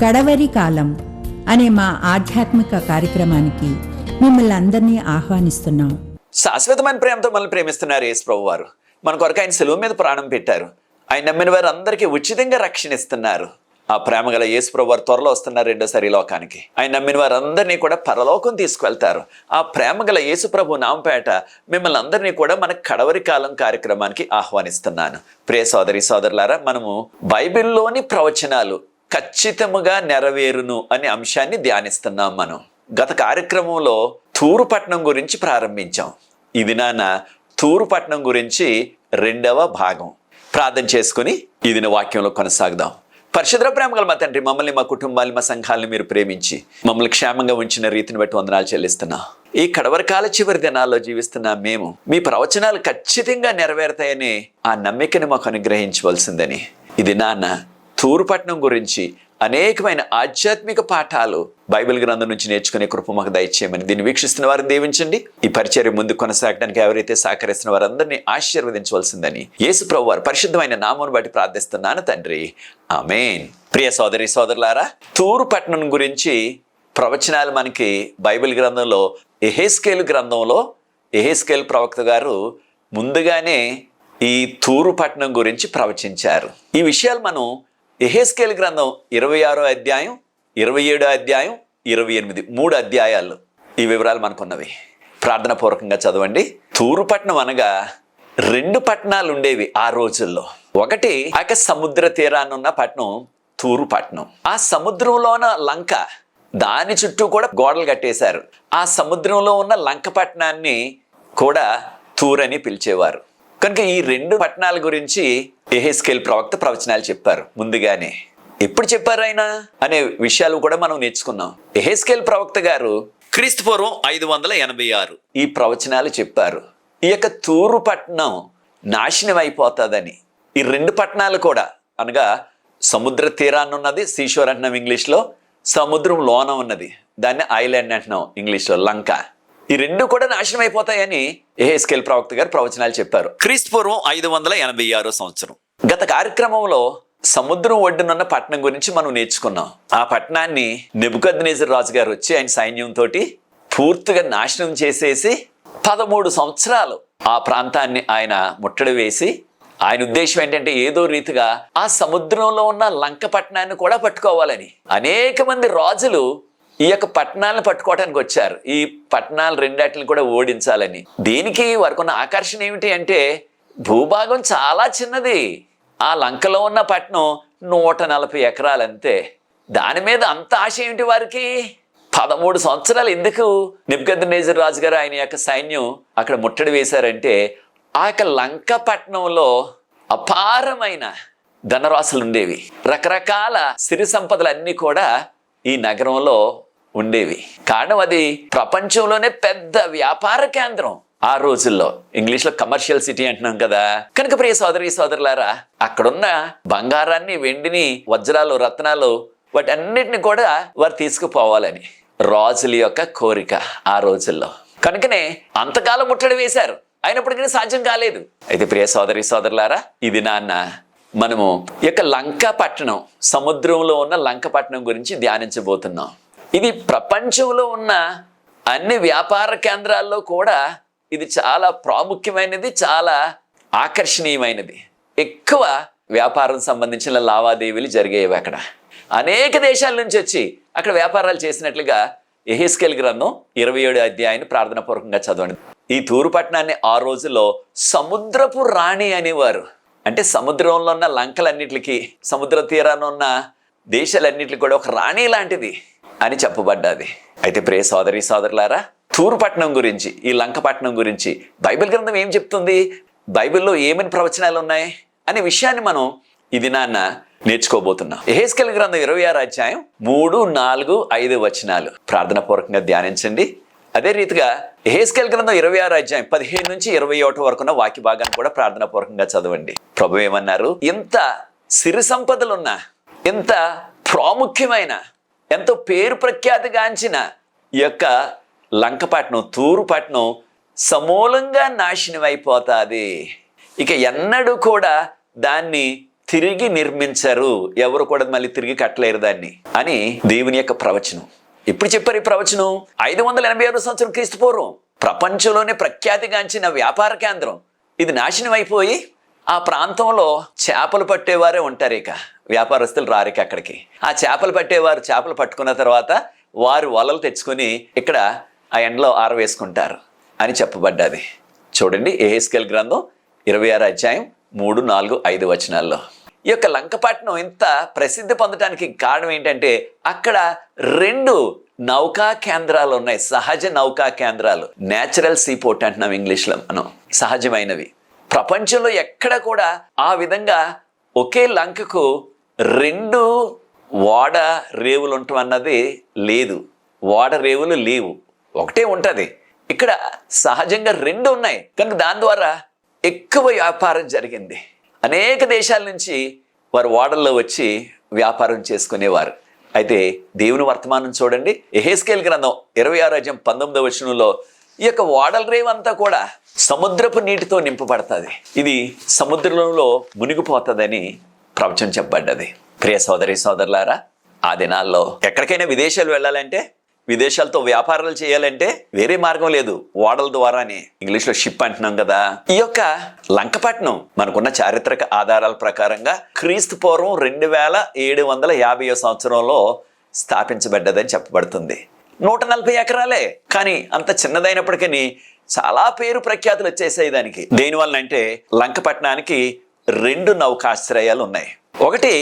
కడవరి కాలం అనే మా ఆధ్యాత్మిక కార్యక్రమానికి మిమ్మల్ని అందరినీ ఆహ్వానిస్తున్నాం. శాశ్వతమైన ప్రేమతో మనల్ని ప్రేమిస్తున్నారు యేసు ప్రభు వారు. మన కొరకు ఆయన సెలవు మీద ప్రాణం పెట్టారు. ఆయన నమ్మిన వారు అందరికీ ఉచితంగా రక్షణ ఇస్తున్నారు. ఆ ప్రేమ గల యేసు ప్రభు వారు త్వరలో వస్తున్నారు రెండోసారి లోకానికి. ఆయన నమ్మిన వారందరినీ కూడా పరలోకం తీసుకువెళ్తారు. ఆ ప్రేమ గల యేసు ప్రభు నామపేట మిమ్మల్ని అందరినీ కూడా మన కడవరి కాలం కార్యక్రమానికి ఆహ్వానిస్తున్నాను. ప్రియ సోదరి సోదరులారా, మనము బైబిల్లోని ప్రవచనాలు ఖచ్చితముగా నెరవేరును అనే అంశాన్ని ధ్యానిస్తున్నాం. మనం గత కార్యక్రమంలో తూరుపట్నం గురించి ప్రారంభించాం. ఇది నాన్న తూరుపట్నం గురించి రెండవ భాగం. ప్రార్థన చేసుకుని ఈ దిన వాక్యంలో కొనసాగుదాం. పరిశుద్ధ ప్రేమ గల మా తండ్రి, మమ్మల్ని, మా కుటుంబాన్ని, మా సంఘాలను మీరు ప్రేమించి మమ్మల్ని క్షేమంగా ఉంచిన రీతిని బట్టి వందనాలు చెల్లిస్తున్నా. ఈ కడవరకాల చివరి దినాల్లో జీవిస్తున్నా మేము మీ ప్రవచనాలు ఖచ్చితంగా నెరవేరుతాయని ఆ నమ్మికని మాకు అనుగ్రహించవలసిందని ఇది నాన్న తూరుపట్నం గురించి అనేకమైన ఆధ్యాత్మిక పాఠాలు బైబిల్ గ్రంథం నుంచి నేర్చుకునే కృప మాకు దయచేయమని, దీన్ని వీక్షిస్తున్న వారిని దీవించండి. ఈ పరిచర్య ముందు కొనసాగడానికి ఎవరైతే సహకరిస్తున్న వారందరినీ ఆశీర్వదించవలసిందని యేసు ప్రభు వారి పరిశుద్ధమైన నామమును బట్టి ప్రార్థిస్తున్నాను తండ్రి, ఆమేన్. ప్రియ సోదరి సోదరులారా, తూరుపట్నం గురించి ప్రవచనాలు మనకి బైబిల్ గ్రంథంలో యెహెజ్కేలు గ్రంథంలో యెహెజ్కేలు ప్రవక్త గారు ముందుగానే ఈ తూరుపట్నం గురించి ప్రవచించారు. ఈ విషయాలు మనం యెహెజ్కేలు గ్రంథం 26వ అధ్యాయం, 27వ అధ్యాయం, 28 3 అధ్యాయాలు ఈ వివరాలు మనకున్నవి. ప్రార్థన పూర్వకంగా చదవండి. తూరుపట్నం అనగా 2 పట్టణాలు ఉండేవి ఆ రోజుల్లో. ఒకటి సముద్ర తీరానున్న పట్టణం తూరుపట్నం. ఆ సముద్రంలోన లంక, దాని చుట్టూ కూడా గోడలు కట్టేశారు. ఆ సముద్రంలో ఉన్న లంక పట్టణాన్ని కూడా తూర్ అని పిలిచేవారు. కనుక ఈ 2 పట్టణాల గురించి యెహెజ్కేలు ప్రవక్త ప్రవచనాలు చెప్పారు ముందుగానే. ఎప్పుడు చెప్పారు ఆయన అనే విషయాలు కూడా మనం నేర్చుకున్నాం. యెహెజ్కేలు ప్రవక్త గారు క్రీస్తు పూర్వం 586 ఈ ప్రవచనాలు చెప్పారు. ఈ యొక్క తూరు పట్టణం నాశనం అయిపోతుందని. ఈ 2 పట్టణాలు కూడా అనగా సముద్ర తీరాన్ని ఉన్నది, సీషోర్ అంటున్నాం ఇంగ్లీష్లో, సముద్రం లోన ఉన్నది, దాన్ని ఐలాండ్ అంటున్నాం ఇంగ్లీష్లో, లంక. ఈ 2 కూడా నాశనం అయిపోతాయని యెహెజ్కేలు ప్రవక్త గారు ప్రవచనాలు చెప్పారు. క్రీస్తు పూర్వం 586 సంవత్సరం. గత కార్యక్రమంలో సముద్రం ఒడ్డునున్న పట్టణం గురించి మనం నేర్చుకున్నాం. ఆ పట్టణాన్ని నెబుకద్నెజర్ రాజు గారు వచ్చి ఆయన సైన్యంతో పూర్తిగా నాశనం చేసేసి 13 సంవత్సరాలు ఆ ప్రాంతాన్ని ఆయన ముట్టడి వేసి, ఆయన ఉద్దేశం ఏంటంటే ఏదో రీతిగా ఆ సముద్రంలో ఉన్న లంక పట్టణాన్ని కూడా పట్టుకోవాలని. అనేక మంది రాజులు ఈ యొక్క పట్టణాలను పట్టుకోవడానికి వచ్చారు. ఈ పట్టణాలు 2 కూడా ఓడించాలని. దీనికి వారికి ఉన్న ఆకర్షణ ఏమిటి అంటే భూభాగం చాలా చిన్నది. ఆ లంకలో ఉన్న పట్టణం 140 ఎకరాలు అంతే. దాని మీద అంత ఆశ ఏమిటి వారికి? 13 సంవత్సరాలు ఎందుకు నెబుకద్నెజర్ రాజు గారు ఆయన యొక్క సైన్యం అక్కడ ముట్టడి వేశారంటే ఆ యొక్క లంక పట్టణంలో అపారమైన ధనరాశులు ఉండేవి. రకరకాల సిరి సంపదలన్నీ కూడా ఈ నగరంలో ఉండేవి. కారణం అది ప్రపంచంలోనే పెద్ద వ్యాపార కేంద్రం ఆ రోజుల్లో. ఇంగ్లీష్లో కమర్షియల్ సిటీ అంటున్నాం కదా. కనుక ప్రియ సోదరి సోదరులారా, అక్కడున్న బంగారాన్ని, వెండిని, వజ్రాలు, రత్నాలు వాటన్నిటిని కూడా వారు తీసుకుపోవాలని రాజుల యొక్క కోరిక ఆ రోజుల్లో. కనుకనే అంతకాలం ముట్టడి వేశారు, అయినప్పటికీ సాధ్యం కాలేదు. అయితే ప్రియ సోదరి సోదరులారా, ఇది నాన్న మనము ఈ యొక్క లంక పట్టణం, సముద్రంలో ఉన్న లంక పట్టణం గురించి ధ్యానించబోతున్నాం. ఇది ప్రపంచంలో ఉన్న అన్ని వ్యాపార కేంద్రాల్లో కూడా ఇది చాలా ప్రాముఖ్యమైనది, చాలా ఆకర్షణీయమైనది. ఎక్కువ వ్యాపారం సంబంధించిన లావాదేవీలు జరిగేవి అక్కడ. అనేక దేశాల నుంచి వచ్చి అక్కడ వ్యాపారాలు చేసినట్లుగా యెహెజ్కేలు గ్రంథం 27వ అధ్యాయాన్ని ప్రార్థన పూర్వకంగా చదవండి. ఈ తూరు పట్టణాన్ని ఆ రోజుల్లో సముద్రపు రాణి అనేవారు. అంటే సముద్రంలో ఉన్న లంకలన్నిటికీ, సముద్ర తీరాన ఉన్న దేశాలన్నిటికీ కూడా ఒక రాణి లాంటిది అని చెప్పబడ్డది. అయితే ప్రియ సోదరి సోదరులారా, తూరుపట్నం గురించి, ఈ లంకపట్నం గురించి బైబిల్ గ్రంథం ఏం చెప్తుంది, బైబిల్లో ఏమని ప్రవచనాలు ఉన్నాయి అనే విషయాన్ని మనం ఇది నాన్న నేర్చుకోబోతున్నాం. యెహెజ్కేలు గ్రంథం 26వ అధ్యాయం 3, 4, 5 వచనాలు ప్రార్థన పూర్వకంగా ధ్యానించండి. అదే రీతిగా యెహెజ్కేలు గ్రంథం 26వ అధ్యాయం 15 నుంచి 21 వరకున్న వాక్య భాగాన్ని కూడా ప్రార్థన పూర్వకంగా చదవండి. ప్రభు ఏమన్నారు? ఇంత సిరి సంపదలున్న, ఇంత ప్రాముఖ్యమైన, ఎంతో పేరు ప్రఖ్యాతిగాంచిన ఈ యొక్క లంకపట్నం, తూరుపట్నం సమూలంగా నాశనం అయిపోతుంది. ఇక ఎన్నడూ కూడా దాన్ని తిరిగి నిర్మించరు, ఎవరు కూడా మళ్ళీ తిరిగి కట్టలేరు దాన్ని అని దేవుని యొక్క ప్రవచనం. ఇప్పుడు చెప్పారు ఈ ప్రవచనం 586 సంవత్సరం క్రీస్తు పూర్వం. ప్రపంచంలోనే ప్రఖ్యాతిగాంచిన వ్యాపార కేంద్రం ఇది నాశనం అయిపోయి ఆ ప్రాంతంలో చేపలు పట్టేవారే ఉంటారు, ఇక వ్యాపారస్తులు రారు ఇక అక్కడికి. ఆ చేపలు పట్టేవారు చేపలు పట్టుకున్న తర్వాత వారు వలలు తెచ్చుకొని ఇక్కడ ఆ ఎండలో ఆరవేసుకుంటారు అని చెప్పబడ్డది. చూడండి యెహెజ్కేలు గ్రంథం 26 అధ్యాయం 3, 4, 5 వచనాల్లో. ఈ యొక్క లంకపట్నం ఇంత ప్రసిద్ధి పొందడానికి కారణం ఏంటంటే అక్కడ 2 నౌకా కేంద్రాలు ఉన్నాయి, సహజ నౌకా కేంద్రాలు. నేచురల్ సీపోర్ట్ అంటున్నాం ఇంగ్లీష్లో మనం, సహజమైనవి. ప్రపంచంలో ఎక్కడ కూడా ఆ విధంగా ఒకే లంకకు 2 ఓడ రేవులు ఉండటం అన్నది లేదు. ఓడ రేవులు లేవు, ఒకటే ఉంటుంది. ఇక్కడ సహజంగా 2 ఉన్నాయి కనుక దాని ద్వారా ఎక్కువ వ్యాపారం జరిగింది. అనేక దేశాల నుంచి వారు ఓడల్లో వచ్చి వ్యాపారం చేసుకునేవారు. అయితే దేవుని వర్తమానం చూడండి, యెహెజ్కేలు గ్రంథం 26 అధ్యాయం 19వ వచనంలో ఈ యొక్క ఓడల రేవంతా కూడా సముద్రపు నీటితో నింపబడుతుంది, ఇది సముద్రంలో మునిగిపోతుందని ప్రవచనం చెప్పబడ్డది. ప్రియ సోదరి సోదరులారా, ఆ దినాల్లో ఎక్కడికైనా విదేశాలు వెళ్ళాలంటే, విదేశాలతో వ్యాపారాలు చేయాలంటే వేరే మార్గం లేదు, ఓడల ద్వారానే. ఇంగ్లీష్లో షిప్ అంటున్నాం కదా. ఈ యొక్క లంకపట్నం మనకున్న చారిత్రక ఆధారాల ప్రకారంగా క్రీస్తు పూర్వం 2750 సంవత్సరంలో స్థాపించబడ్డదని చెప్పబడుతుంది. 140 ఎకరాలే, కానీ అంత చిన్నదైనప్పటికీ చాలా పేరు ప్రఖ్యాతులు వచ్చేసాయి దానికి. దేనివల్ల అంటే లంకపట్నానికి 2 నౌకాశ్రయాలు ఉన్నాయి. ఒకటి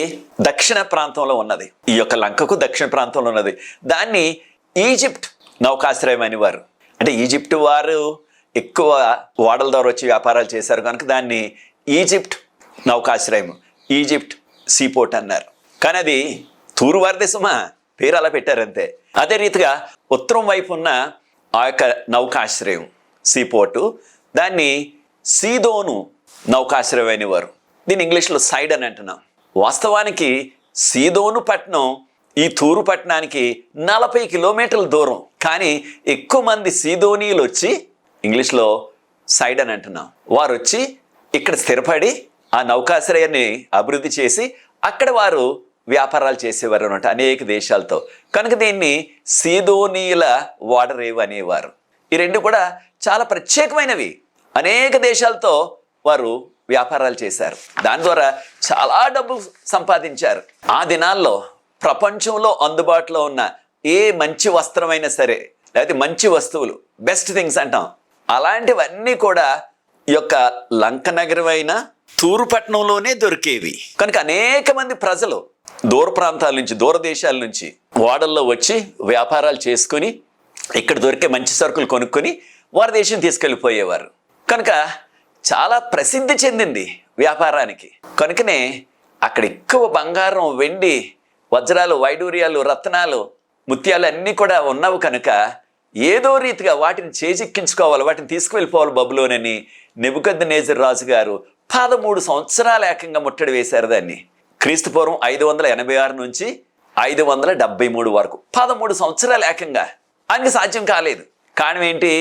దక్షిణ ప్రాంతంలో ఉన్నది, ఈ యొక్క లంకకు దక్షిణ ప్రాంతంలో ఉన్నది. దాన్ని ఈజిప్ట్ నౌకాశ్రయం అనేవారు. అంటే ఈజిప్ట్ వారు ఎక్కువ ఓడల ద్వారా వచ్చి వ్యాపారాలు చేశారు కనుక దాన్ని ఈజిప్ట్ నౌకాశ్రయం, ఈజిప్ట్ సీపోర్ట్ అన్నారు. కానీ అది తూర్పు భారతదేశమా, పేరు అలా పెట్టారంతే. అదే రీతిగా ఉత్తరం వైపు ఉన్న ఆ యొక్క నౌకాశ్రయం సీపోర్టు, దాన్ని సీదోను నౌకాశ్రయం అనేవారు. దీన్ని ఇంగ్లీష్లో సైడ్ అని అంటున్నాం. వాస్తవానికి సీదోను పట్టణం ఈ తూరు పట్టణానికి 40 కిలోమీటర్ల దూరం. కానీ ఎక్కువ మంది సీదోనీయులు వచ్చి, ఇంగ్లీష్లో సైడ్ అని అంటున్నాం, వారు వచ్చి ఇక్కడ స్థిరపడి ఆ నౌకాశ్రయాన్ని అభివృద్ధి చేసి అక్కడ వారు వ్యాపారాలు చేసేవారు అన్నమాట అనేక దేశాలతో. కనుక దీన్ని సీదోనీయుల ఓడరేవు అనేవారు. ఈ 2 కూడా చాలా ప్రత్యేకమైనవి. అనేక దేశాలతో వారు వ్యాపారాలు చేశారు, దాని ద్వారా చాలా డబ్బు సంపాదించారు. ఆ దినాల్లో ప్రపంచంలో అందుబాటులో ఉన్న ఏ మంచి వస్త్రమైనా సరే, లేకపోతే మంచి వస్తువులు, బెస్ట్ థింగ్స్ అంటాం, అలాంటివన్నీ కూడా ఈ యొక్క లంక నగరమైన తూరుపట్నంలోనే దొరికేవి. కనుక అనేక మంది ప్రజలు దూర ప్రాంతాల నుంచి, దూర దేశాల నుంచి ఓడల్లో వచ్చి వ్యాపారాలు చేసుకొని ఇక్కడ దొరికే మంచి సరుకులు కొనుక్కొని వారి దేశం తీసుకెళ్ళిపోయేవారు. కనుక చాలా ప్రసిద్ధి చెందింది వ్యాపారానికి. కనుకనే అక్కడ ఎక్కువ బంగారం, వెండి, వజ్రాలు, వైడూర్యాలు, రత్నాలు, ముత్యాలు అన్నీ కూడా ఉన్నవి కనుక ఏదో రీతిగా వాటిని చేజిక్కించుకోవాలి, వాటిని తీసుకువెళ్ళిపోవాలి బబులోనని నెబుకద్నెజర్ రాజు గారు 13 సంవత్సరాలు ఏకంగా ముట్టడి వేశారు దాన్ని. క్రీస్తు పూర్వం 586 నుంచి 573 వరకు 13 సంవత్సరాలు ఏకంగా. ఆయనకి సాధ్యం కాలేదు. కారణం ఏంటి?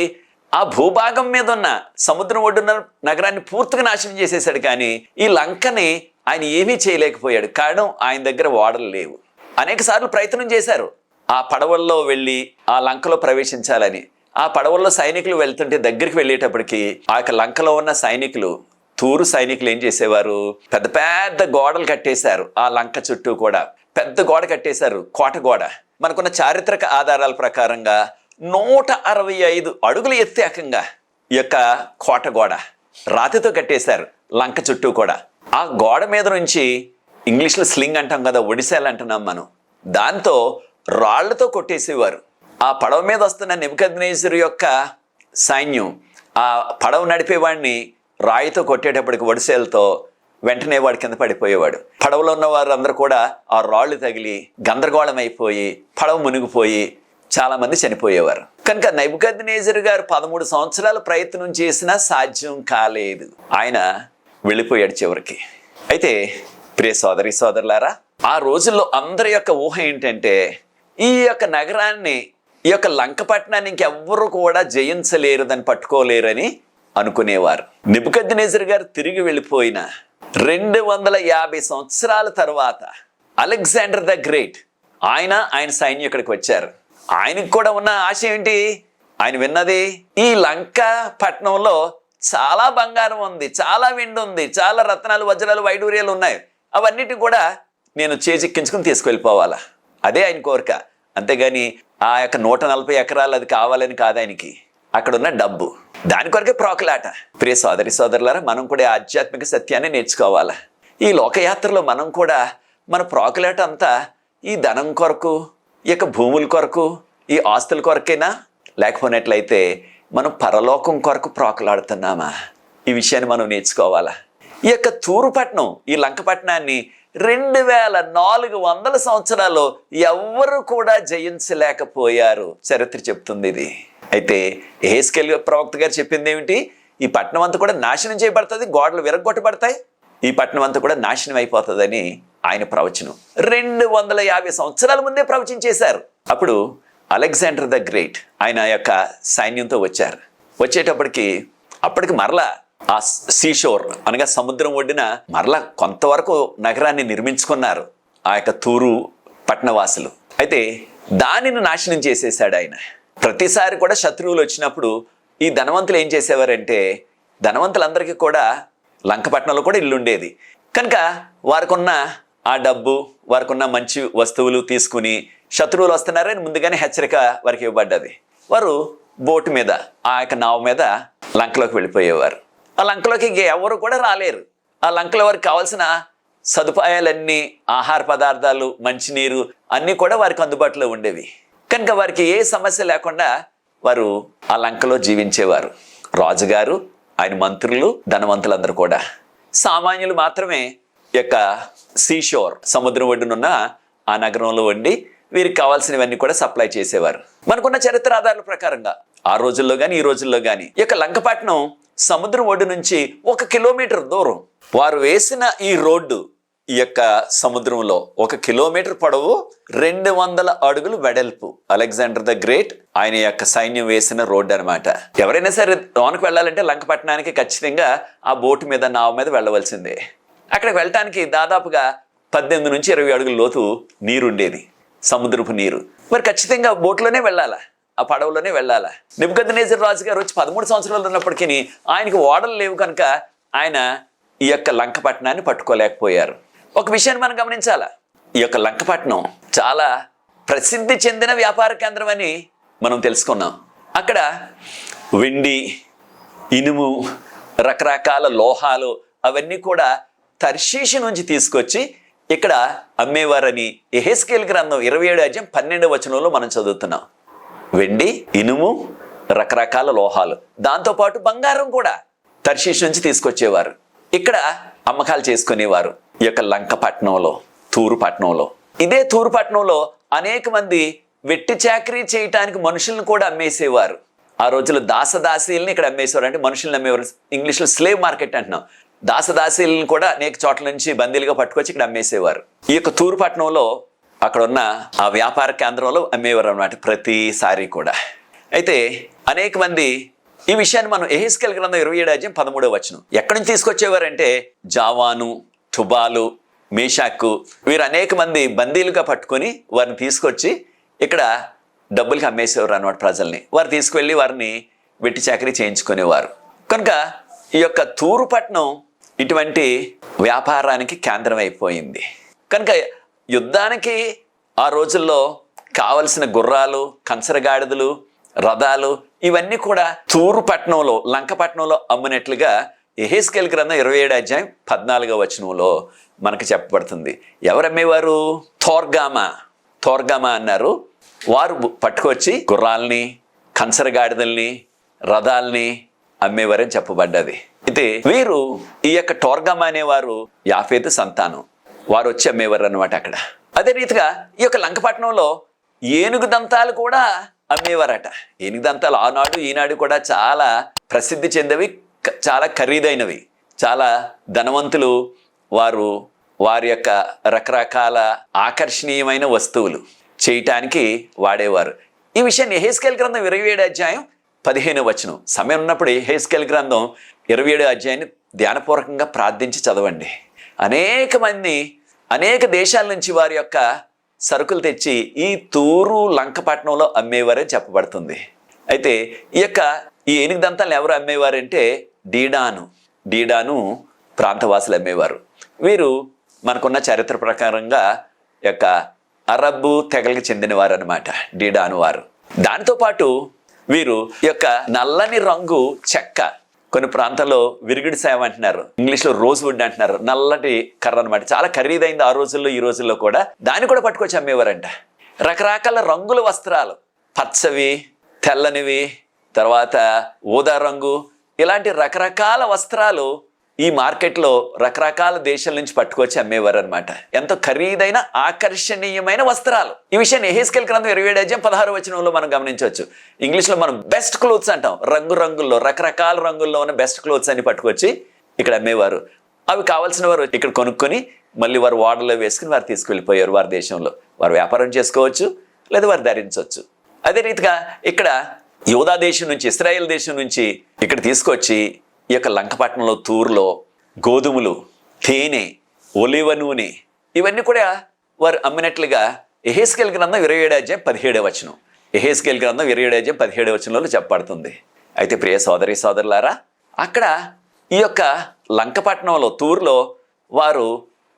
ఆ భూభాగం మీద ఉన్న సముద్రం ఒడ్డున్న నగరాన్ని పూర్తిగా నాశనం చేసేసాడు, కానీ ఈ లంకని ఆయన ఏమీ చేయలేకపోయాడు. కారణం ఆయన దగ్గర ఓడలు లేవు. అనేక సార్లు ప్రయత్నం చేశారు ఆ పడవల్లో వెళ్ళి ఆ లంకలో ప్రవేశించాలని. ఆ పడవల్లో సైనికులు వెళ్తుంటే దగ్గరికి వెళ్ళేటప్పటికి ఆ యొక్క లంకలో ఉన్న సైనికులు, తూరు సైనికులు ఏం చేసేవారు, పెద్ద పెద్ద గోడలు కట్టేశారు. ఆ లంక చుట్టూ కూడా పెద్ద గోడ కట్టేశారు, కోట గోడ. మనకున్న చారిత్రక ఆధారాల ప్రకారంగా 165 అడుగులు ఎత్తే ఏకంగా ఈ యొక్క కోట గోడ రాతితో కట్టేశారు లంక చుట్టూ కూడా. ఆ గోడ మీద నుంచి, ఇంగ్లీష్లో స్లింగ్ అంటాం కదా, ఒడిశాలు అంటున్నాం మనం, దాంతో రాళ్లతో కొట్టేసేవారు. ఆ పడవ మీద వస్తున్న నెబుకద్నెజరు యొక్క సైన్యం ఆ పడవ నడిపేవాడిని రాయితో కొట్టేటప్పటికి ఒడిశాలతో వెంటనే వాడు కింద పడిపోయేవాడు. పడవలో ఉన్న వారు అందరూ కూడా ఆ రాళ్ళు తగిలి గందరగోళం అయిపోయి పడవ మునిగిపోయి చాలా మంది చనిపోయేవారు. కనుక నెబుకద్నెజరు గారు 13 సంవత్సరాలు ప్రయత్నం చేసినా సాధ్యం కాలేదు. ఆయన వెళ్ళిపోయాడు చివరికి. అయితే ప్రియ సోదరి సోదరులారా, ఆ రోజుల్లో అందరి యొక్క ఊహ ఏంటంటే ఈ యొక్క నగరాన్ని, ఈ యొక్క లంకపట్నాన్ని ఇంకెవ్వరూ కూడా జయించలేరు, దాన్ని పట్టుకోలేరని అనుకునేవారు. నెబుకద్నెజరు గారు తిరిగి వెళ్ళిపోయిన 250 సంవత్సరాల తర్వాత అలెగ్జాండర్ ద గ్రేట్ ఆయన సైన్యం ఇక్కడికి వచ్చారు. ఆయనకు కూడా ఉన్న ఆశ ఏంటి? ఆయన విన్నది ఈ లంక పట్టణంలో చాలా బంగారం ఉంది, చాలా వెండి ఉంది, చాలా రత్నాలు, వజ్రాలు, వైడూర్యాలు ఉన్నాయి. అవన్నిటిని కూడా నేను చేజిక్కించుకుని తీసుకెళ్ళిపోవాలా. అదే ఆయన కోరిక. అంతేగాని ఆ యొక్క 140 ఎకరాలు అది కావాలని కాదు ఆయనకి. అక్కడున్న డబ్బు, దాని కొరకే ప్రాకులాట. ప్రియ సోదరి సోదరులారా, మనం కూడా ఆధ్యాత్మిక సత్యాన్ని నేర్చుకోవాలా. ఈ లోకయాత్రలో మనం కూడా మన ప్రాకులాట అంతా ఈ ధనం కొరకు, ఈ యొక్క భూముల కొరకు, ఈ ఆస్తుల కొరకేనా? లేకపోయినట్లయితే మనం పరలోకం కొరకు ప్రాకులాడుతున్నామా? ఈ విషయాన్ని మనం నేర్చుకోవాలా. ఈ యొక్క తూరు పట్టణం, ఈ లంక పట్టణాన్ని 2400 సంవత్సరాలు ఎవ్వరు కూడా జయించలేకపోయారు. చరిత్ర చెప్తుంది ఇది. అయితే యెహెజ్కేలు ప్రవక్త గారు చెప్పింది ఏమిటి? ఈ పట్టణం అంతా కూడా నాశనం చేయబడుతుంది, గోడలు విరగొట్టబడతాయి, ఈ పట్టణం అంతా కూడా నాశనం అయిపోతుందని ఆయన ప్రవచనం 250 సంవత్సరాల ముందే ప్రవచించేశారు. అప్పుడు అలెగ్జాండర్ ద గ్రేట్ ఆయన యొక్క సైన్యంతో వచ్చారు. అప్పటికి మరలా ఆ సీషోర్ అనగా సముద్రం ఒడ్డున మరలా కొంతవరకు నగరాన్ని నిర్మించుకున్నారు ఆ యొక్క తూరు పట్టణవాసులు. అయితే దానిని నాశనం చేసేసాడు ఆయన. ప్రతిసారి కూడా శత్రువులు వచ్చినప్పుడు ఈ ధనవంతులు ఏం చేసేవారంటే, ధనవంతులందరికీ కూడా లంకపట్నంలో కూడా ఇల్లు ఉండేది కనుక వారికి ఉన్న ఆ డబ్బు, వారికి ఉన్న మంచి వస్తువులు తీసుకుని శత్రువులు వస్తున్నారని ముందుగానే హెచ్చరిక వారికి ఇవ్వబడ్డది. వారు బోటు మీద, ఆ యొక్క నావ మీద లంకలోకి వెళ్ళిపోయేవారు. ఆ లంకలోకి ఎవరు కూడా రాలేరు. ఆ లంకలో వారికి కావాల్సిన సదుపాయాలన్నీ, ఆహార పదార్థాలు, మంచినీరు అన్నీ కూడా వారికి అందుబాటులో ఉండేవి కనుక వారికి ఏ సమస్య లేకుండా వారు ఆ లంకలో జీవించేవారు. రాజుగారు, ఆయన మంత్రులు, ధనవంతులందరూ కూడా. సామాన్యులు మాత్రమే ఈ యొక్క సీషోర్ సముద్రం ఒడ్డునున్న ఆ నగరంలో ఉండి వీరికి కావాల్సినవన్నీ కూడా సప్లై చేసేవారు. మనకున్న చరిత్ర ఆధారాల ప్రకారంగా ఆ రోజుల్లో కానీ ఈ రోజుల్లో కానీ ఈ యొక్క లంకపట్నం సముద్రం ఒడ్డు నుంచి 1 కిలోమీటర్ దూరం. వారు వేసిన ఈ రోడ్డు ఈ యొక్క సముద్రంలో 1 కిలోమీటర్ పొడవు, 200 అడుగులు వెడల్పు. అలెగ్జాండర్ ద గ్రేట్ ఆయన యొక్క సైన్యం వేసిన రోడ్డు అనమాట. ఎవరైనా సరే లోనికి వెళ్ళాలంటే లంకపట్నానికి ఖచ్చితంగా ఆ బోటు మీద, నావ మీద వెళ్ళవలసిందే. అక్కడికి వెళ్ళటానికి దాదాపుగా 18 నుంచి 20 అడుగుల లోతు నీరుండేది, సముద్రపు నీరు. మరి ఖచ్చితంగా బోట్లోనే వెళ్ళాలా, ఆ పడవలోనే వెళ్ళాలా. నెబుకద్నెజర్ రాజు గారు వచ్చి 13 సంవత్సరాలు ఉన్నప్పటికీ ఆయనకి ఓడలు లేవు కనుక ఆయన ఈ యొక్క లంకపట్నాన్ని పట్టుకోలేకపోయారు. ఒక విషయాన్ని మనం గమనించాలా, ఈ యొక్క లంకపట్నం చాలా ప్రసిద్ధి చెందిన వ్యాపార కేంద్రం అని మనం తెలుసుకున్నాం. అక్కడ వెండి, ఇనుము, రకరకాల లోహాలు అవన్నీ కూడా తర్షీషు నుంచి తీసుకొచ్చి ఇక్కడ అమ్మేవారని యెహెజ్కేలు గ్రంథం 27 అధ్యాయం 12వ వచనంలో మనం చదువుతున్నాం. వెండి, ఇనుము, రకరకాల లోహాలు, దాంతోపాటు బంగారం కూడా తర్షీషు నుంచి తీసుకొచ్చేవారు. ఇక్కడ అమ్మకాలు చేసుకునేవారు ఈ యొక్క లంకపట్నంలో, తూరు పట్టణంలో. ఇదే తూరు పట్టణంలో అనేక మంది వెట్టి చాకరీ చేయటానికి మనుషులను కూడా అమ్మేసేవారు. ఆ రోజుల్లో దాసదాసీల్ని ఇక్కడ అమ్మేసేవారు. అంటే మనుషులను అమ్మేవారు. ఇంగ్లీష్లో స్లేవ్ మార్కెట్ అంటున్నాం. దాసదాసీలను కూడా అనేక చోట్ల నుంచి బందీలుగా పట్టుకొచ్చి ఇక్కడ అమ్మేసేవారు. ఈ యొక్క తూరు పట్టణంలో అక్కడ ఉన్న ఆ వ్యాపార కేంద్రంలో అమ్మేవారు అన్నమాట ప్రతిసారి కూడా. అయితే అనేక మంది ఈ విషయాన్ని మనం యెహెజ్కేలు గ్రంథం 27 అధ్యాయం 13వ వచనం ఎక్కడి నుంచి తీసుకొచ్చేవారంటే, జావాను, టుబాలు, మేషాకు వీరు అనేక మంది బందీలుగా పట్టుకొని వారిని తీసుకొచ్చి ఇక్కడ డబ్బులకి అమ్మేసేవారు అన్నమాట ప్రజల్ని. వారు తీసుకువెళ్ళి వారిని వెట్టి చాకరీ చేయించుకునేవారు. కనుక ఈ యొక్క తూరు పట్టణం ఇటువంటి వ్యాపారానికి కేంద్రం అయిపోయింది. కనుక యుద్ధానికి ఆ రోజుల్లో కావలసిన గుర్రాలు, కంచరగాడిదలు, రథాలు ఇవన్నీ కూడా తూరు పట్టణంలో, లంకపట్నంలో అమ్మినట్లుగా యెహెజ్కేలు గ్రంథం 27 అధ్యాయం 14వ వచనంలో మనకు చెప్పబడుతుంది. ఎవరు అమ్మేవారు? తోర్గామా అన్నారు. వారు పట్టుకొచ్చి గుర్రాలని, కంచరగాడిదల్ని, రథాలని అమ్మేవారని చెప్పబడ్డది. అయితే వీరు ఈ యొక్క టోర్గామా అనేవారు యాఫేతు సంతానం. వారు వచ్చి అమ్మేవారు అన్నమాట అక్కడ. అదే రీతిగా ఈ యొక్క లంకపట్నంలో ఏనుగు దంతాలు కూడా అమ్మేవారట. ఏనుగు దంతాలు ఆనాడు ఈనాడు కూడా చాలా ప్రసిద్ధి చెందేవి, చాలా ఖరీదైనవి. చాలా ధనవంతులు వారు వారి యొక్క రకరకాల ఆకర్షణీయమైన వస్తువులు చేయటానికి వాడేవారు. ఈ విషయాన్ని యెహెజ్కేలు గ్రంథం 27 అధ్యాయం 15వ వచనం సమయం ఉన్నప్పుడు యెహెజ్కేలు గ్రంథం 27 అధ్యాయాన్ని ధ్యానపూర్వకంగా ప్రార్థించి చదవండి. అనేక దేశాల నుంచి వారి యొక్క సరుకులు తెచ్చి ఈ తూరు లంకపట్నంలో అమ్మేవారని చెప్పబడుతుంది. అయితే ఈ ఏనుగు దంతాలను ఎవరు అమ్మేవారంటే డీడాను ప్రాంతవాసులు అమ్మేవారు. వీరు మనకున్న చరిత్ర ప్రకారంగా అరబ్బు తెగలకు చెందినవారు అనమాట డీడాను వారు. దానితో పాటు వీరు నల్లని రంగు చెక్క, కొన్ని ప్రాంతాల్లో విరిగిడి సేవ అంటున్నారు, ఇంగ్లీష్లో రోజ్ వుడ్ అంటున్నారు, నల్లటి కర్ర అనమాట. చాలా ఖరీదైంది ఆ రోజుల్లో, ఈ రోజుల్లో కూడా. దాన్ని కూడా పట్టుకొచ్చి అమ్మేవారంట. రకరకాల రంగుల వస్త్రాలు, పచ్చవి, తెల్లనివి, తర్వాత ఊదా రంగు, ఇలాంటి రకరకాల వస్త్రాలు ఈ మార్కెట్లో రకరకాల దేశాల నుంచి పట్టుకొచ్చి అమ్మేవారు అనమాట. ఎంతో ఖరీదైన ఆకర్షణీయమైన వస్త్రాలు. ఈ విషయాన్ని యెహెజ్కేలు గ్రంథం 27:16 మనం గమనించవచ్చు. ఇంగ్లీష్లో మనం బెస్ట్ క్లోత్స్ అంటాం. రంగుల్లో రకరకాల రంగుల్లో ఉన్న బెస్ట్ క్లోత్స్ అని పట్టుకొచ్చి ఇక్కడ అమ్మేవారు. అవి కావాల్సిన వారు ఇక్కడ కొనుక్కొని మళ్ళీ వారు ఓడలో వేసుకుని వారు తీసుకువెళ్ళిపోయారు. వారి దేశంలో వారు వ్యాపారం చేసుకోవచ్చు, లేదా వారు ధరించవచ్చు. అదే రీతిగా ఇక్కడ యూదా దేశం నుంచి, ఇశ్రాయేల్ దేశం నుంచి ఇక్కడ తీసుకొచ్చి ఈ లంకపట్నంలో తూరులో గోధుమలు, తేనె, ఒలివ నూనె ఇవన్నీ కూడా వారు అమ్మినట్లుగా యెహెజ్కేలు గ్రంథం 27:17 యెహెజ్కేలు గ్రంథం 27:17 చెప్పబడుతుంది. అయితే ప్రియ సోదరులారా, అక్కడ ఈ లంకపట్నంలో తూరులో వారు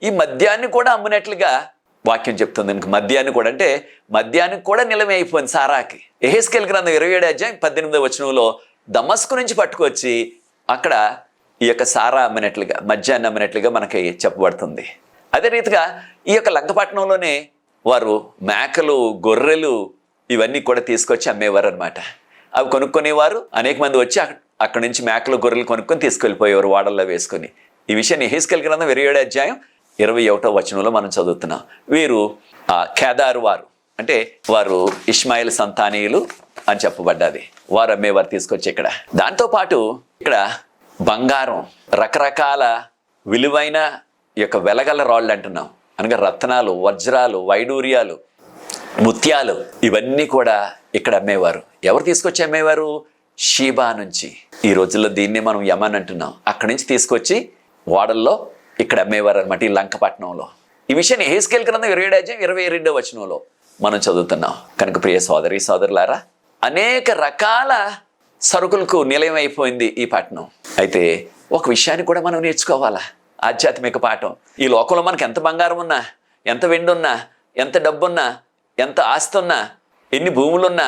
ఈ మద్యాన్ని కూడా అమ్మినట్లుగా వాక్యం చెప్తుంది. ఇంక మద్యాన్ని కూడా అంటే మద్యానికి కూడా నిలమే అయిపోయింది సారాకి. యెహెజ్కేలు గ్రంథం 27:18 దమస్కు నుంచి పట్టుకొచ్చి అక్కడ ఈ సారా అమ్మినట్లుగా, మద్యాన్ని అమ్మినట్లుగా మనకి చెప్పబడుతుంది. అదే రీతిగా ఈ లంకపట్నంలోనే వారు మేకలు, గొర్రెలు ఇవన్నీ కూడా తీసుకొచ్చి అమ్మేవారు అనమాట. అవి కొనుక్కునేవారు. అనేక మంది వచ్చి అక్కడి నుంచి మేకలు, గొర్రెలు కొనుక్కొని తీసుకెళ్ళిపోయేవారు వాడల్లో వేసుకొని. ఈ విషయాన్ని యెహెజ్కేలు గ్రంథం 27:21 మనం చదువుతున్నాం. వీరు కేదారు వారు, అంటే వారు ఇష్మాయిల్ సంతానీయులు అని చెప్పబడ్డది. వారు అమ్మేవారు తీసుకొచ్చి ఇక్కడ. దాంతోపాటు ఇక్కడ బంగారం, రకరకాల విలువైన వెలగల రాళ్ళు అంటున్నాం, అనగా రత్నాలు, వజ్రాలు, వైడూర్యాలు, ముత్యాలు ఇవన్నీ కూడా ఇక్కడ అమ్మేవారు. ఎవరు తీసుకొచ్చి అమ్మేవారు? షీబా నుంచి. ఈ రోజుల్లో దీన్ని మనం యమన్ అంటున్నాం. అక్కడి నుంచి తీసుకొచ్చి ఓడల్లో ఇక్కడ అమ్మేవారు అనమాట, ఈ లంకపట్నంలో. ఈ విషయాన్ని యెహెజ్కేలు గ్రంథం 27:22 మనం చదువుతున్నాం. కనుక ప్రియ సోదరులారా, అనేక రకాల సరుకులకు నిలయం అయిపోయింది ఈ పట్టణం. అయితే ఒక విషయాన్ని కూడా మనం నేర్చుకోవాలా, ఆధ్యాత్మిక పాఠం. ఈ లోకంలో మనకు ఎంత బంగారం ఉన్నా, ఎంత వెండి ఉన్నా, ఎంత డబ్బున్నా, ఎంత ఆస్తి ఉన్నా, ఎన్ని భూములున్నా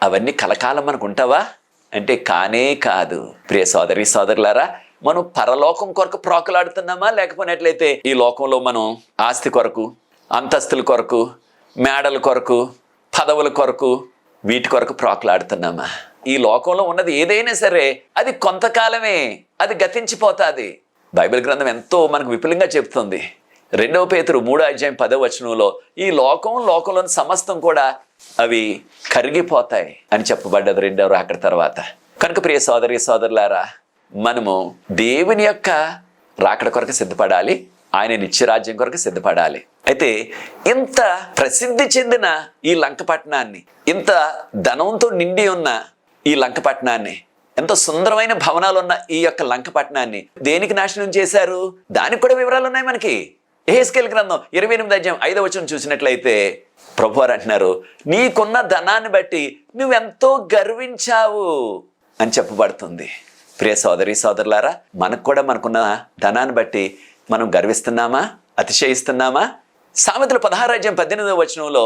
అవన్నీ కలకాలం మనకు ఉంటావా అంటే కానే కాదు. ప్రియ సోదరులారా, మనం పరలోకం కొరకు ప్రాకులాడుతున్నామా, లేకపోయినట్లయితే ఈ లోకంలో మనం ఆస్తి కొరకు, అంతస్తుల కొరకు, మేడల కొరకు, పదవుల కొరకు, వీటి కొరకు ప్రాకులాడుతున్నామా? ఈ లోకంలో ఉన్నది ఏదైనా సరే అది కొంతకాలమే, అది గతించిపోతుంది. బైబిల్ గ్రంథం ఎంతో మనకు విపులంగా చెప్తుంది. 2 పేతురు 3:10 ఈ లోకంలోని సమస్తం కూడా అవి కరిగిపోతాయి అని చెప్పబడ్డది 2వ రాకడ తర్వాత. కనుక ప్రియ సోదరులారా, మనము దేవుని యొక్క రాకడ కొరకు సిద్ధపడాలి, ఆయన నిత్యరాజ్యం కొరకు సిద్ధపడాలి. అయితే ఇంత ప్రసిద్ధి చెందిన ఈ లంకపట్నాన్ని, ఇంత ధనంతో నిండి ఉన్న ఈ లంకపట్నాన్ని, ఎంతో సుందరమైన భవనాలు ఉన్న ఈ లంకపట్నాన్ని దేనికి నాశనం చేశారు? దానికి కూడా వివరాలు ఉన్నాయి మనకి. యెహెజ్కేలు గ్రంథం 28:5 చూసినట్లయితే ప్రభువారు అంటున్నారు, నీకున్న ధనాన్ని బట్టి నువ్వెంతో గర్వించావు అని చెప్పబడుతుంది. ప్రియ సోదరులారా, మనకు కూడా మనకున్న ధనాన్ని బట్టి మనం గర్విస్తున్నామా, అతిశయిస్తున్నామా? సామెతలు 16:18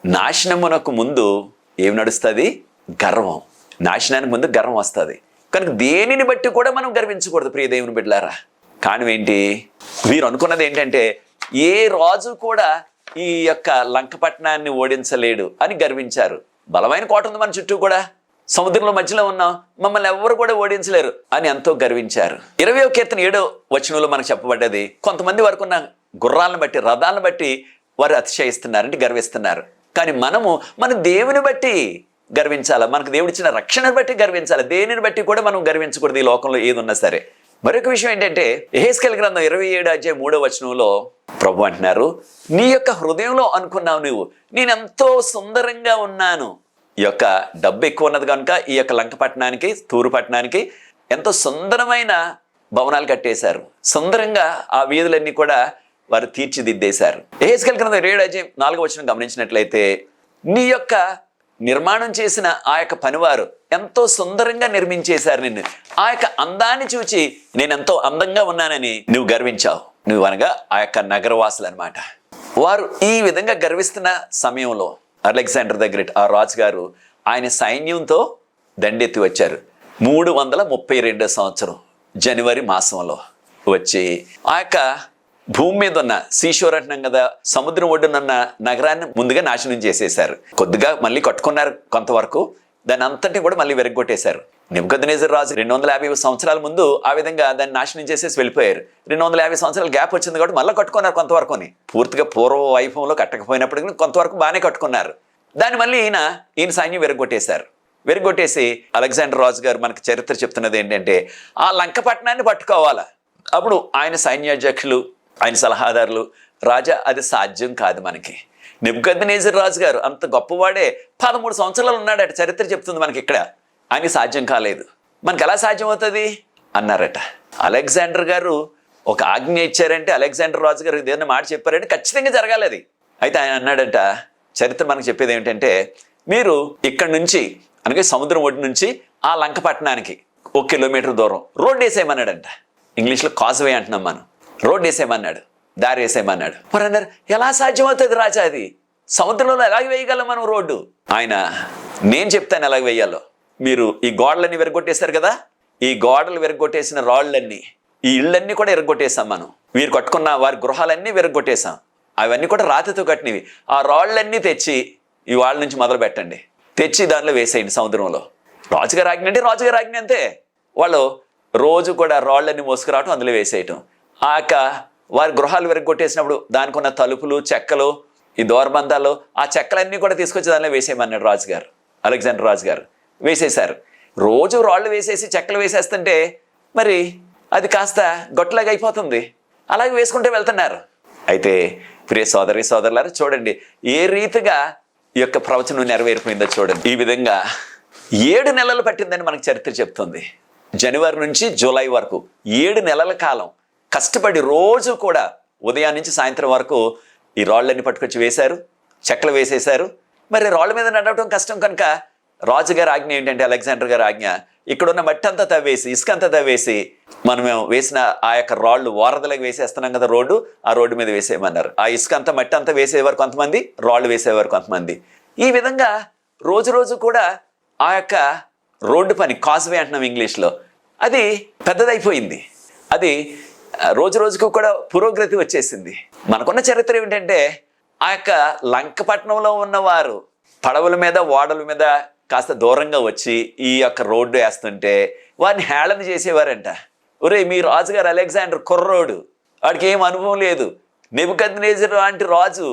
నాశనమునకు ముందు ఏమి నడుస్తుంది? గర్వం. నాశనానికి ముందు గర్వం వస్తుంది. కనుక దేనిని బట్టి కూడా మనం గర్వించకూడదు ప్రియ దేవుని బిడ్డలారా. కారణం ఏంటి? వీరు అనుకున్నది ఏంటంటే ఏ రాజు కూడా ఈ లంకపట్నాన్ని ఓడించలేడు అని గర్వించారు. బలమైన కోట ఉంది మన చుట్టూ కూడా, సముద్రంలో మధ్యలో ఉన్నాం, మమ్మల్ని ఎవరు కూడా ఓడించలేరు అని ఎంతో గర్వించారు. 20వ కీర్తన 7వ మనకు చెప్పబడ్డది, కొంతమంది వరకు ఉన్న గుర్రాలను బట్టి, రథాలను బట్టి వారు అతిశయిస్తున్నారు, అంటే గర్విస్తున్నారు. కానీ మన దేవుని బట్టి గర్వించాలి, మనకు దేవుడిచ్చిన రక్షణను బట్టి గర్వించాలి. దేనిని బట్టి కూడా మనం గర్వించకూడదు ఈ లోకంలో ఏది ఉన్నా సరే. మరొక విషయం ఏంటంటే యెహెజ్కేలు గ్రంథం 27:3 ప్రభు అంటున్నారు, నీ హృదయంలో అనుకున్నావు నువ్వు, నేనెంతో సుందరంగా ఉన్నాను. ఈ డబ్బు ఎక్కువ ఉన్నది కనుక ఈ లంకపట్నానికి, తూరు పట్టణానికి ఎంతో సుందరమైన భవనాలు కట్టేశారు. సుందరంగా ఆ వీధులన్నీ కూడా వారు తీర్చిదిద్దేశారు. యెహెజ్కేలు గ్రంథం 7:4 గమనించినట్లయితే, నీ యొక్క నిర్మాణం చేసిన ఆ యొక్క పనివారు ఎంతో సుందరంగా నిర్మించేశారు నిన్ను. ఆ యొక్క అందాన్ని చూచి నేను ఎంతో అందంగా ఉన్నానని నువ్వు గర్వించావు. నువ్వు అనగా ఆ యొక్క నగరవాసులు అనమాట. వారు ఈ విధంగా గర్విస్తున్న సమయంలో అలెగ్జాండర్ ద గ్రేట్, ఆ రాజుగారు ఆయన సైన్యంతో దండెత్తి వచ్చారు. 332 సంవత్సరం జనవరి మాసంలో వచ్చి ఆ యొక్క భూమి మీద ఉన్న సీషోర్ అంటున్నాం కదా, సముద్రం ఒడ్డునున్న నగరాన్ని ముందుగా నాశనం చేసేశారు. కొద్దిగా మళ్ళీ కట్టుకున్నారు కొంతవరకు, దాన్ని అంతటి కూడా మళ్ళీ వెరగొట్టేశారు. నెబుకద్నెజర్ రాజు 250 సంవత్సరాల ముందు ఆ విధంగా దాన్ని నాశనం చేసేసి వెళ్ళిపోయారు. 250 సంవత్సరాల గ్యాప్ వచ్చింది కాబట్టి మళ్ళీ కట్టుకున్నారు కొంతవరకుని. పూర్తిగా పూర్వ వైభవంలో కట్టకపోయినప్పటికీ కొంతవరకు బాగానే కట్టుకున్నారు. దాన్ని మళ్ళీ ఈయన సైన్యం వెరగొట్టేశారు. వెరగొట్టేసి అలెగ్జాండర్ రాజు గారు మనకు చరిత్ర చెప్తున్నది ఏంటంటే, ఆ లంకపట్నాన్ని పట్టుకోవాలా. అప్పుడు ఆయన సైన్యాధ్యక్షులు, ఆయన సలహాదారులు, రాజా అది సాధ్యం కాదు మనకి. నెబుకద్నెజర్ రాజు గారు అంత గొప్పవాడే 13 సంవత్సరాలు ఉన్నాడట, చరిత్ర చెప్తుంది మనకి ఇక్కడ. ఆయనకి సాధ్యం కాలేదు, మనకి ఎలా సాధ్యం అవుతుంది అన్నారట. అలెగ్జాండర్ గారు ఒక ఆజ్ఞ ఇచ్చారంటే, అలెగ్జాండర్ రాజు గారు ఏదైనా మాట చెప్పారంటే ఖచ్చితంగా జరగాలి అది. అయితే ఆయన అన్నాడంట, చరిత్ర మనకు చెప్పేది ఏమిటంటే, మీరు ఇక్కడ నుంచి అనగా సముద్రం ఒడ్డు నుంచి ఆ లంకపట్నానికి 1 కిలోమీటర్ దూరం రోడ్డు వేసేయమన్నాడంట. ఇంగ్లీష్లో కాజ్వే అంటున్నాం మనం. రోడ్డు వేసేయమన్నాడు, దారి వేసేయమన్నాడు. మరి అన్నారు, ఎలా సాధ్యమవుతుంది రాజా, అది సముద్రంలో ఎలాగ వేయగలం మనం రోడ్డు? ఆయన, నేను చెప్తాను ఎలాగ వేయాలో. మీరు ఈ గోడలన్నీ విరగొట్టేశారు కదా, ఈ గోడలు విరగొట్టేసిన రాళ్ళన్నీ, ఈ ఇళ్ళన్నీ కూడా విరగొట్టేశాం మనం. వీరు కట్టుకున్న వారి గృహాలన్నీ విరగొట్టేశాం. అవన్నీ కూడా రాతితో కట్టినవి. ఆ రాళ్ళన్నీ తెచ్చి ఈ వాళ్ళ నుంచి మొదలు పెట్టండి, తెచ్చి దానిలో వేసేయండి సముద్రంలో. రాజుగారు ఆజ్ఞ అంటే రాజుగారు ఆజ్ఞ అంతే. వాళ్ళు రోజు కూడా రాళ్ళన్నీ మోసుకురావటం, అందులో వేసేయటం. ఆ యొక్క వారి గృహాలు విరగొట్టేసినప్పుడు దానికి ఉన్న తలుపులు, చెక్కలు, ఈ దోర్బంధాలు, ఆ చెక్కలన్నీ కూడా తీసుకొచ్చి దానిలో వేసేయమన్నాడు రాజుగారు, అలెగ్జాండర్ రాజు గారు. వేసేశారు. రోజు రాళ్ళు వేసేసి చెక్కలు వేసేస్తుంటే మరి అది కాస్త గొట్టలాగా అయిపోతుంది. అలాగే వేసుకుంటూ వెళ్తున్నారు. అయితే ప్రియ సోదరి సోదరులారా, చూడండి ఏ రీతిగా ఈ యొక్క ప్రవచనం నెరవేరిపోయిందో చూడండి. ఈ విధంగా 7 నెలలు పట్టిందని మనకు చరిత్ర చెప్తుంది. జనవరి నుంచి జూలై వరకు 7 నెలల కాలం కష్టపడి రోజు కూడా ఉదయం నుంచి సాయంత్రం వరకు ఈ రాళ్ళన్నీ పట్టుకొచ్చి వేశారు, చెక్కలు వేసేశారు. మరి రాళ్ళ మీద నడవటం కష్టం కనుక రాజుగారి ఆజ్ఞ ఏంటంటే, అలెగ్జాండర్ గారి ఆజ్ఞ, ఇక్కడున్న మట్టి అంతా తవ్వేసి, ఇసుక అంతా తవ్వేసి, మనం వేసిన ఆ యొక్క రాళ్ళు వారధలకు వేసేస్తున్నాం కదా రోడ్డు, ఆ రోడ్డు మీద వేసేయమన్నారు. ఆ ఇసుక అంతా మట్టి అంతా వేసేవారు కొంతమంది, రాళ్ళు వేసేవారు కొంతమంది. ఈ విధంగా రోజు రోజు కూడా ఆ యొక్క రోడ్డు పని, కాజ్వే అంటున్నాం ఇంగ్లీష్లో, అది పెద్దదైపోయింది. అది రోజు రోజుకు కూడా పురోగతి వచ్చేసింది. మనకున్న చరిత్ర ఏమిటంటే, ఆ యొక్క లంకపట్నంలో ఉన్నవారు పడవల మీద, ఓడల మీద కాస్త దూరంగా వచ్చి ఈ యొక్క రోడ్డు వేస్తుంటే వారిని హేళన చేసేవారంట. ఒరే, మీ రాజుగారు అలెగ్జాండర్ కుర్రోడు, వాడికి ఏం అనుభవం లేదు. నెబుకద్నెజర్ లాంటి రాజు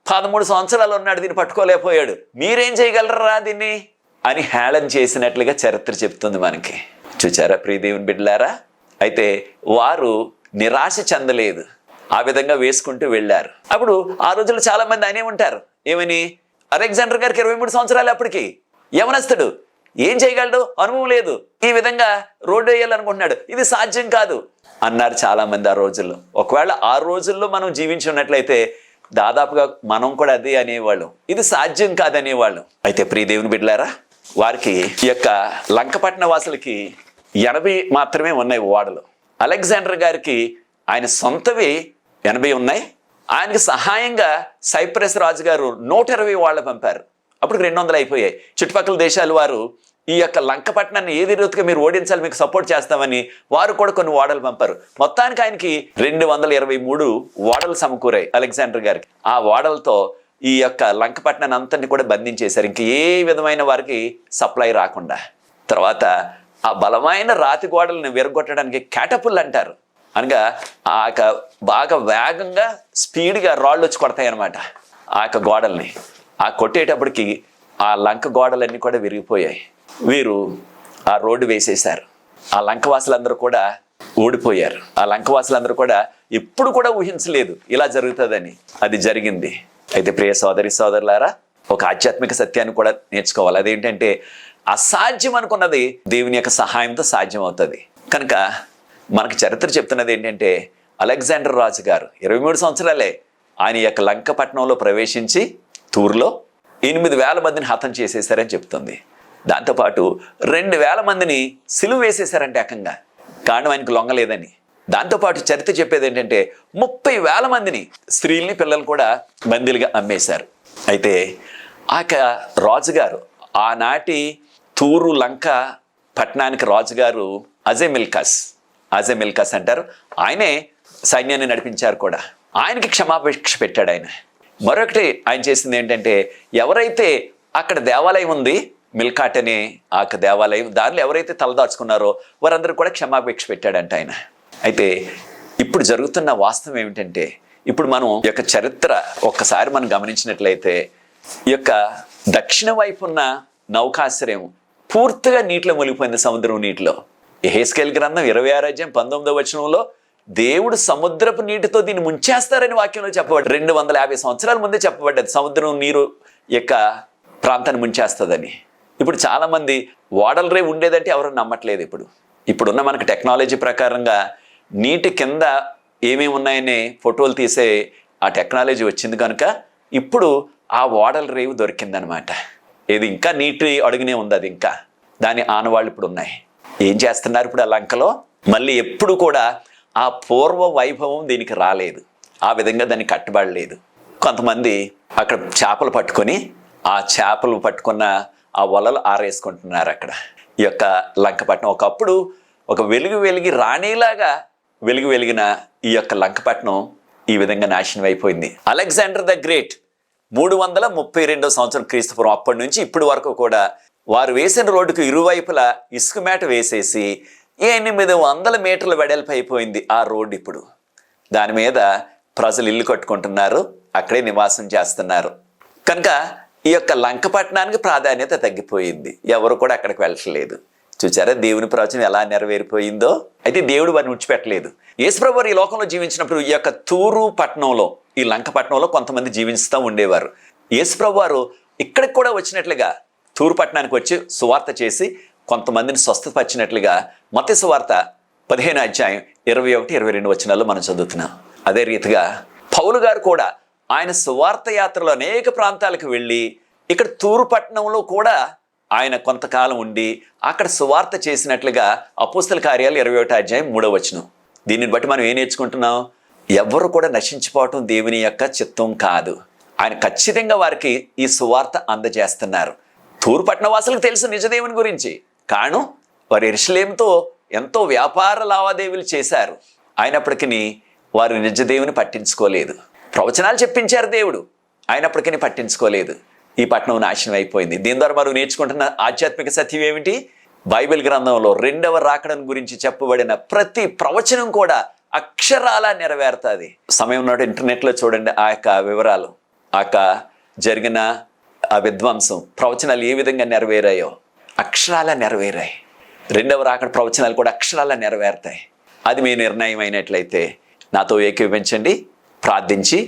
13 సంవత్సరాలు ఉన్నాడు, దీన్ని పట్టుకోలేకపోయాడు, మీరేం చేయగలరా దీన్ని అని హేళన చేసినట్లుగా చరిత్ర చెప్తుంది మనకి. చూచారా ప్రియ దేవుని బిడ్డలారా? అయితే వారు నిరాశ చెందలేదు, ఆ విధంగా వేసుకుంటూ వెళ్ళారు. అప్పుడు ఆ రోజుల్లో చాలా మంది అనే ఉంటారు, ఏమని, అలెగ్జాండర్ గారికి 23 సంవత్సరాలు, అప్పటికి యవనస్తుడు, ఏం చేయగలడు, అనుభవం లేదు, ఈ విధంగా రోడ్డు వేయాలనుకుంటున్నాడు, ఇది సాధ్యం కాదు అన్నారు చాలా మంది ఆ రోజుల్లో. ఒకవేళ ఆ రోజుల్లో మనం జీవించి ఉన్నట్లయితే దాదాపుగా మనం కూడా అదే అనేవాళ్ళం, ఇది సాధ్యం కాదనేవాళ్ళం. అయితే ప్రియ దేవుని బిడ్డలారా, వారికి ఈ యొక్క లంకపట్న వాసులకి 80 మాత్రమే ఉన్నాయి ఓడలు. అలెగ్జాండర్ గారికి ఆయన సొంతవి 80 ఉన్నాయి. ఆయనకి సహాయంగా సైప్రస్ రాజుగారు 120 వాళ్ళు పంపారు. అప్పుడు 200 అయిపోయాయి. చుట్టుపక్కల దేశాల వారు ఈ యొక్క లంకపట్నాన్ని ఏది రీతిగా మీరు ఓడించాలి, మీకు సపోర్ట్ చేస్తామని వారు కూడా కొన్ని ఓడలు పంపారు. మొత్తానికి ఆయనకి 223 ఓడలు సమకూరాయి అలెగ్జాండర్ గారికి. ఆ ఓడలతో ఈ యొక్క లంకపట్నాన్ని అంతటిని కూడా బంధించేశారు, ఇంక ఏ విధమైన వారికి సప్లై రాకుండా. తర్వాత ఆ బలమైన రాతి గోడలను విరగొట్టడానికి క్యాటపుల్ అంటారు, అనగా ఆ యొక్క బాగా వేగంగా స్పీడ్గా రాళ్ళు వచ్చి కొడతాయి అన్నమాట ఆ యొక్క గోడల్ని. ఆ కొట్టేటప్పటికి ఆ లంక గోడలన్నీ కూడా విరిగిపోయాయి. వీరు ఆ రోడ్డు వేసేశారు. ఆ లంకవాసులందరూ కూడా ఓడిపోయారు. ఆ లంకవాసులందరూ కూడా ఎప్పుడు కూడా ఊహించలేదు ఇలా జరుగుతుందని, అది జరిగింది. అయితే ప్రియ సోదరి సోదరులారా, ఒక ఆధ్యాత్మిక సత్యాన్ని కూడా నేర్చుకోవాలి. అదేంటంటే, అసాధ్యం అనుకున్నది దేవుని యొక్క సహాయంతో సాధ్యం అవుతుంది. కనుక మనకు చరిత్ర చెప్తున్నది ఏంటంటే అలెగ్జాండర్ రాజు గారు 23 సంవత్సరాలే ఆయన యొక్క లంకపట్నంలో ప్రవేశించి తూర్లో 8,000 మందిని హతం చేసేసారని చెప్తుంది. దాంతోపాటు 2,000 మందిని సిలువ వేసేసారంటే ఏకంగా, కారణం ఆయనకు లొంగలేదని. దాంతోపాటు చరిత్ర చెప్పేది ఏంటంటే 30,000 మందిని, స్త్రీల్ని పిల్లల్ని కూడా బందీలుగా అమ్మేశారు. అయితే ఆ రాజుగారు, ఆనాటి తూరు లంక పట్టణానికి రాజుగారు అజెమిల్కస్ అంటారు. ఆయనే సైన్యాన్ని నడిపించారు కూడా. ఆయనకి క్షమాపేక్ష పెట్టాడు ఆయన. మరొకటి ఆయన చేసింది ఏంటంటే, ఎవరైతే అక్కడ దేవాలయం ఉంది, మిల్కాట్ అనే ఆ దేవాలయం, దానిలో ఎవరైతే తలదాచుకున్నారో వారందరూ కూడా క్షమాపేక్ష పెట్టాడంట ఆయన. అయితే ఇప్పుడు జరుగుతున్న వాస్తవం ఏమిటంటే, ఇప్పుడు మనం ఈ యొక్క చరిత్ర ఒక్కసారి మనం గమనించినట్లయితే, ఈ యొక్క దక్షిణ వైపు ఉన్న నౌకాశ్రయం పూర్తిగా నీటిలో మునిగిపోయింది, సముద్రం నీటిలో. యెహెజ్కేలు గ్రంథం 26వ అధ్యాయం 19వ వచనంలో దేవుడు సముద్రపు నీటితో దీన్ని ముంచేస్తారని వాక్యంలో చెప్పబడ్డ 250 సంవత్సరాల ముందే చెప్పబడ్డది, సముద్రం నీరు యొక్క ప్రాంతాన్ని ముంచేస్తుందని. ఇప్పుడు చాలామంది ఓడల రేవు ఉండేదంటే ఎవరు నమ్మట్లేదు. ఇప్పుడున్న మనకు టెక్నాలజీ ప్రకారంగా నీటి కింద ఏమేమి ఉన్నాయని ఫోటోలు తీసే ఆ టెక్నాలజీ వచ్చింది కనుక ఇప్పుడు ఆ ఓడల రేవు దొరికిందనమాట. ఇది ఇంకా నీటి అడుగునే ఉంది, అది ఇంకా దాని ఆనవాళ్ళు ఇప్పుడు ఉన్నాయి. ఏం చేస్తున్నారు ఇప్పుడు ఆ లంకలో? మళ్ళీ ఎప్పుడు కూడా ఆ పూర్వ వైభవం దీనికి రాలేదు, ఆ విధంగా దాన్ని కట్టుబడలేదు. కొంతమంది అక్కడ చేపలు పట్టుకొని ఆ చేపలు పట్టుకున్న ఆ వలలు ఆరేసుకుంటున్నారు అక్కడ. ఈ యొక్క లంకపట్నం ఒకప్పుడు ఒక వెలిగి రాణిలాగా వెలిగిన ఈ యొక్క లంకపట్నం ఈ విధంగా నాశనం అయిపోయింది. అలెగ్జాండర్ ద గ్రేట్ 332వ సంవత్సరం క్రీస్తుపురం అప్పటి నుంచి ఇప్పటి వరకు కూడా వారు వేసిన రోడ్డుకు ఇరువైపులా ఇసుక మేట వేసేసి 800 మీటర్ల వెడల్పు అయిపోయింది ఆ రోడ్డు. ఇప్పుడు దాని మీద ప్రజలు ఇల్లు కట్టుకుంటున్నారు, అక్కడే నివాసం చేస్తున్నారు. కనుక ఈ యొక్క లంకపట్నానికి ప్రాధాన్యత తగ్గిపోయింది, ఎవరు కూడా అక్కడికి వెళ్ళట్లేదు. చూచారా దేవుని ప్రవచనం ఎలా నెరవేరిపోయిందో? అయితే దేవుడు వారిని విడిచిపెట్టలేదు. యేసుప్రభువు వారు ఈ లోకంలో జీవించినప్పుడు ఈ యొక్క తూరు పట్టణంలో, ఈ లంకపట్నంలో కొంతమంది జీవిస్తూ ఉండేవారు. యేసుప్రభువు వారు ఇక్కడికి కూడా వచ్చినట్లుగా తూరు పట్టణానికి వచ్చి సువార్త చేసి కొంతమందిని స్వస్థపరిచినట్లుగా మత్తయి సువార్త 15వ అధ్యాయం 21-22 వచనాల్లో మనం చదువుతున్నాం. అదే రీతిగా పౌలు గారు కూడా ఆయన సువార్త యాత్రలో అనేక ప్రాంతాలకు వెళ్ళి ఇక్కడ తూరు పట్టణంలో కూడా ఆయన కొంతకాలం ఉండి అక్కడ సువార్త చేసినట్లుగా అపోస్తల కార్యాలు 21వ అధ్యాయం 3వ వచనం. దీనిని బట్టి మనం ఏం నేర్చుకుంటున్నాం? ఎవ్వరు కూడా నశించిపోవటం దేవుని యొక్క చిత్తం కాదు. ఆయన ఖచ్చితంగా వారికి ఈ సువార్త అందజేస్తున్నారు. తూరు పట్టణ వాసులకు తెలుసు నిజదేవుని గురించి, కాను వారు యెరూషలేముతో ఎంతో వ్యాపార లావాదేవీలు చేశారు. అయినప్పటికీ వారు నిజదేవుని పట్టించుకోలేదు. ప్రవచనాలు చెప్పించారు దేవుడు, అయినప్పటికీ పట్టించుకోలేదు. ఈ పట్టణం నాశనం అయిపోయింది. దీని ద్వారా మనం నేర్చుకుంటున్న ఆధ్యాత్మిక సత్యం ఏమిటి? బైబిల్ గ్రంథంలో 2వ రాకడ గురించి చెప్పబడిన ప్రతి ప్రవచనం కూడా అక్షరాలా నెరవేరుతుంది. సమయం నాడు ఇంటర్నెట్లో చూడండి ఆ యొక్క వివరాలు, ఆ యొక్క జరిగిన ఆ విధ్వంసం, ప్రవచనాలు ఏ విధంగా నెరవేరాయో అక్షరాలా నెరవేరాయి. 2వ రాకడ ప్రవచనాలు కూడా అక్షరాలా నెరవేరుతాయి. అది మీ నిర్ణయం అయినట్లయితే నాతో ఏకీభవించండి, ప్రార్థించి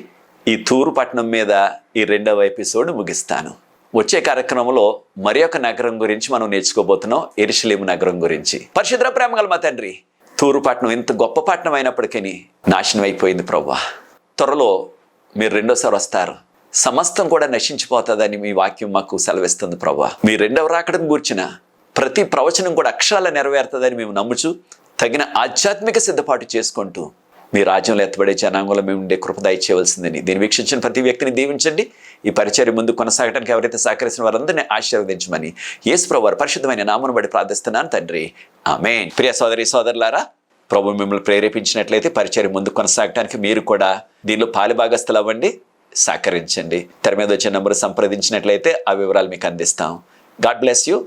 ఈ తూరు పట్టణం మీద ఈ 2వ ఎపిసోడ్ ముగిస్తాను. వచ్చే కార్యక్రమంలో మరి ఒక నగరం గురించి మనం నేర్చుకోబోతున్నాం, యెరూషలేము నగరం గురించి. పరిశుద్ధ ప్రేమగల మా తండ్రి, తూరు పట్టణం ఇంత గొప్ప పట్టణం అయినప్పటికీ నాశనం అయిపోయింది ప్రభువా. త్వరలో మీరు రెండోసారి వస్తారు, సమస్తం కూడా నశించిపోతుందని మీ వాక్యం మాకు సెలవిస్తుంది ప్రభువా. మీ 2వ రాకడను గూర్చిన ప్రతి ప్రవచనం కూడా అక్షరాల నెరవేరుతుందని మేము నమ్ముచు తగిన ఆధ్యాత్మిక సిద్ధపాటు చేసుకుంటూ మీ రాజ్యంలో ఎత్తబడే జనాంగంలో మేము ఉండే కృప దయచేయవలసిందని, దీన్ని వీక్షించిన ప్రతి వ్యక్తిని దీవించండి. ఈ పరిచర్య ముందు కొనసాగడానికి ఎవరైతే సహకరిసిన వారందరినీ ఆశీర్వదించమని యేసుప్రభువు వారి పరిశుద్ధమైన నామమును బట్టి ప్రార్థిస్తున్నాను తండ్రి, ఆమేన్. ప్రియ సోదరి సోదరులారా, ప్రభు మిమ్మల్ని ప్రేరేపించినట్లయితే పరిచర్య ముందు కొనసాగడానికి మీరు కూడా దీనిలో పాలుభాగస్తులు అవ్వండి, సహకరించండి. తెర మీద వచ్చే నంబర్ సంప్రదించినట్లయితే ఆ వివరాలు మీకు అందిస్తాం. God bless you.